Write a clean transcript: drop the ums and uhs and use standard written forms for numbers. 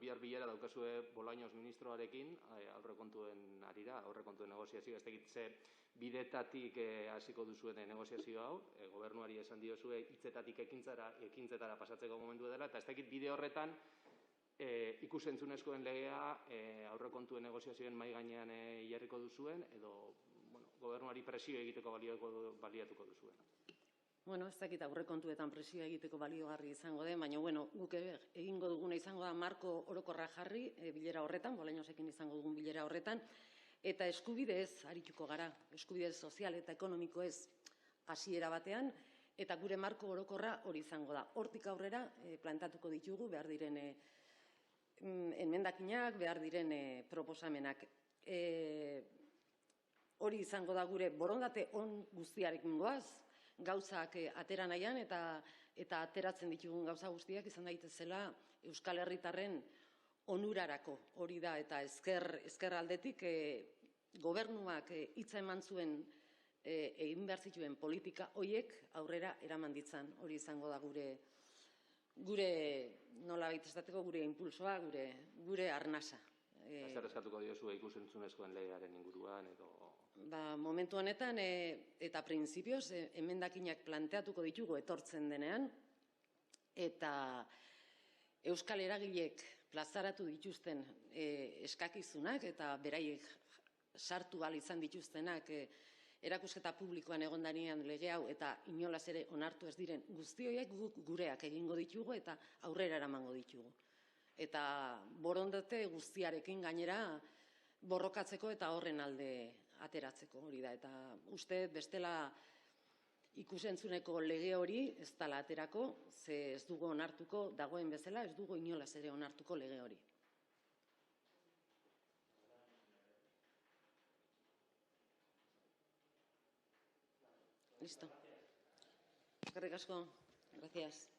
bihar bilera daukazue Bolaños ministroarekin, aurrekontuen arira, aurrekontuen negoziazio, ez dakit ze bidetatik hasiko duzuen negoziazio hau, gobernuari esan diozue hitzetatik ekintzetara pasatzeko momentu dela, eta ez dakit bide horretan ikus-entzunezkoen legea aurrekontuen negoziazioen mahai gainean jarriko duzuen, edo gobernuari presio egiteko baliatuko duzuen. Bueno, ez dakit aurrekontuetan presioa egiteko baliogarri izango den, baina guk egingo duguna izango da marko orokorra jarri bilera horretan, Bolañosekin izango dugun bilera horretan, eta eskubidez arituko gara, eskubidez sozial eta ekonomiko ez hasiera batean, eta gure marko orokorra hori izango da. Hortik aurrera plantatuko ditugu behar diren emendakinak, behar diren proposamenak. Hori izango da gure borondate on guztiarekin goaz, gauzak atera nahian eta ateratzen ditugun gauza guztiak izan daitezela Euskal Herritarren onurarako. Hori da, eta ezker aldetik gobernuak hitza eman zuen egin behar zituen politika horiek aurrera eraman ditzan. Hori izango da gure nolabait esateko gure impulsoa, gure arnasa. Zer eskatuko diozue ikus-entzunezkoen legearen inguruan edo... Momentu honetan eta printzipioz emendakinak planteatuko ditugu etortzen denean, eta Euskal Eragilek plazaratu dituzten eskakizunak eta beraiek sartu ahal izan dituztenak erakusketa publikoan egondanean lege hau eta inolaz ere onartu ez diren guztioiek gureak egingo ditugu eta aurrera eramango ditugu. Eta borondate guztiarekin gainera borrokatzeko eta horren alde ateratzeko hori da. Eta uste bestela ikusentzuneko lege hori ez dela aterako, ze ez dugu onartuko dagoen bezala, ez dugu inolaz ere onartuko lege hori. Listo. Eskerrik asko. Gracias.